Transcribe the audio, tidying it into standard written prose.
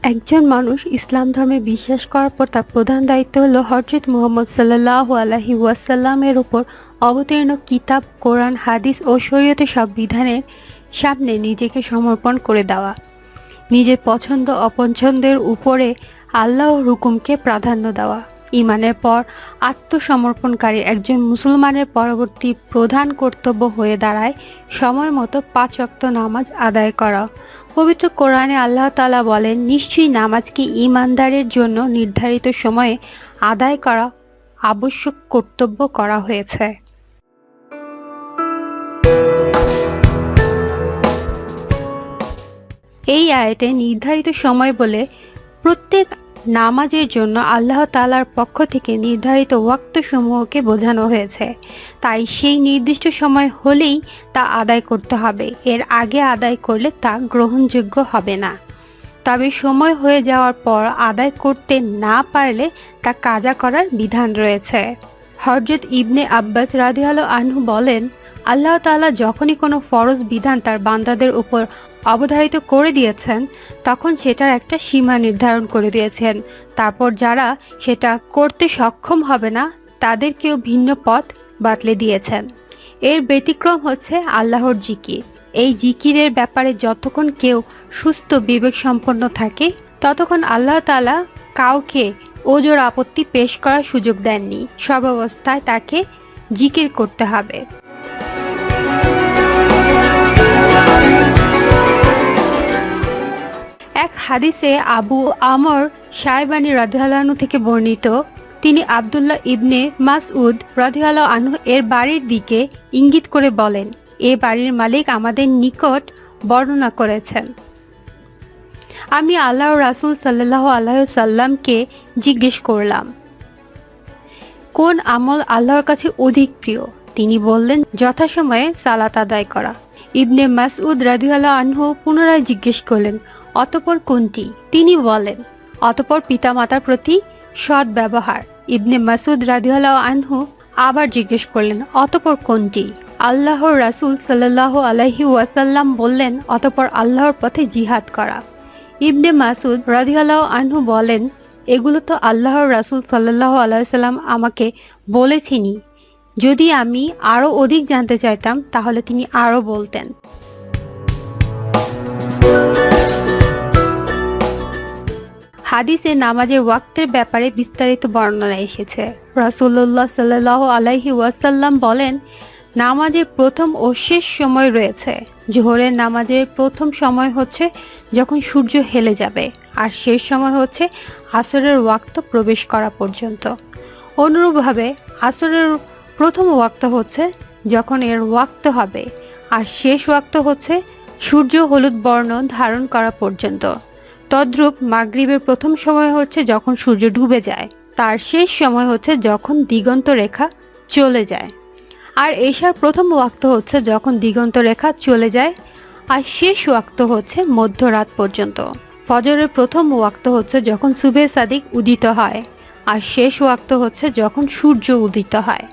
একজন মানুষ ইসলাম ধর্মে বিশ্বাস করার পর তার প্রধান দায়িত্ব হলো হযরত মুহাম্মদ সাল্লাল্লাহু আলাইহি ওয়াসাল্লামের উপর অবতীর্ণ কিতাব, কোরআন, হাদিস ও শরীয়তের সব বিধানের সামনে নিজেকে সমর্পণ করে দেওয়া। নিজের পছন্দ অপছন্দের উপরে আল্লাহর হুকুমকে প্রাধান্য দেওয়া। ঈমানের পর আত্মসমর্পণকারী একজন মুসলমানের পরবর্তী প্রধান কর্তব্য হয়ে দাঁড়ায় সময় মতো 5 ওয়াক্ত নামাজ আদায় করা। পবিত্র কোরআনে আল্লাহ তাআলা বলেন, নিশ্চয়ই নামাজকে ঈমানদারের জন্য নির্ধারিত সময়ে আদায় করা আবশ্যক কর্তব্য করা হয়েছে। এই আয়াতে নির্ধারিত সময় বলে প্রত্যেক নামাজের জন্য আল্লাহ তাআলার পক্ষ থেকে নির্ধারিত ওয়াক্ত সমূহকে বোঝানো হয়েছে। তাই সেই নির্দিষ্ট সময় হলেই তা আদায় করতে হবে, এর আগে আদায় করলে তা গ্রহণযোগ্য হবে না। তবে সময় হয়ে যাওয়ার পর আদায় করতে না পারলে তা কাজা করার বিধান রয়েছে। হযরত ইবনে আব্বাস রাদিয়াল্লাহু আনহু বলেন, আল্লাহ তাআলা যখনই কোনো ফরজ বিধান তার বান্দাদের উপর অবধারিত করে দিয়েছেন তখন সেটার একটা সীমা নির্ধারণ করে দিয়েছেন। তারপর যারা সেটা করতে সক্ষম হবে না তাদেরকেও ভিন্ন পথ বাতলে দিয়েছেন। এর ব্যতিক্রম হচ্ছে আল্লাহর জিকির। এই জিকিরের ব্যাপারে যতক্ষণ কেউ সুস্থ বিবেক সম্পন্ন থাকে ততক্ষণ আল্লাহ তাআলা কাউকে ওজোর আপত্তি পেশ করার সুযোগ দেননি। সব অবস্থায় তাকে জিকির করতে হবে। এক হাদিসে আবু আমর শায়বানী রাদিয়াল্লাহু আনহু থেকে বর্ণিত, তিনি আব্দুল্লাহ ইবনে মাসউদ রাদিয়াল্লাহু আনহু এর বাড়ির দিকে ইঙ্গিত করে বলেন, এ বাড়ির মালিক আমাদের নিকট বর্ণনা করেছেন। আমি আল্লাহর রাসূল সাল্লাল্লাহু আলাইহি সাল্লামকে জিজ্ঞেস করলাম, কোন আমল আল্লাহর কাছে অধিক প্রিয়? তিনি বললেন, যথাসময়ে সালাত আদায় করা। ইবনে মাসউদ রাদিয়াল্লাহু আনহু পুনরায় জিজ্ঞেস করলেন, অতঃপর কোনটি? তিনি বলেন, অতঃপর পিতামাতার প্রতি সৎ ব্যবহার। ইবনে মাসউদ রাদিয়াল্লাহু আনহু আবার জিজ্ঞেস করলেন, অতঃপর কোনটি? আল্লাহর রাসূল সাল্লাল্লাহু আলাইহি ওয়াসাল্লাম বললেন, অতঃপর আল্লাহর পথে জিহাদ করা। ইবনে মাসউদ রাদিয়াল্লাহু আনহু বলেন, এগুলো তো আল্লাহর রাসূল সাল্লাল্লাহু আলাইহি ওয়াসাল্লাম আমাকে বলেছেনই। যদি আমি আরো অধিক জানতে চাইতাম তাহলে তিনি আরো বলতেন। হাদিসে নামাজের ওয়াক্তের ব্যাপারে বিস্তারিত বর্ণনা এসেছে। রাসূলুল্লাহ সাল্লাল্লাহু আলাইহি ওয়াসাল্লাম বলেন, নামাজের প্রথম ও শেষ সময় রয়েছে। জোহরের নামাজের প্রথম সময় হচ্ছে যখন সূর্য হেলে যাবে, আর শেষ সময় হচ্ছে আসরের ওয়াক্ত প্রবেশ করা পর্যন্ত। অনুরূপভাবে আসরের প্রথম ওয়াক্ত হচ্ছে যখন এর ওয়াক্ত হবে, আর শেষ ওয়াক্ত হচ্ছে সূর্য হলুদ বর্ণ ধারণ করা পর্যন্ত। তদ্রূপ মাগরিবের প্রথম সময় হচ্ছে যখন সূর্য ডুবে যায়, তার শেষ সময় হচ্ছে যখন দিগন্ত রেখা চলে যায়। আর এশার প্রথম ওয়াক্ত হচ্ছে যখন দিগন্ত রেখা চলে যায়, আর শেষ ওয়াক্ত হচ্ছে মধ্যরাত পর্যন্ত। ফজরের প্রথম ওয়াক্ত হচ্ছে যখন সুবহে সাদিক উদিত হয়, আর শেষ ওয়াক্ত হচ্ছে যখন সূর্য উদিত হয়।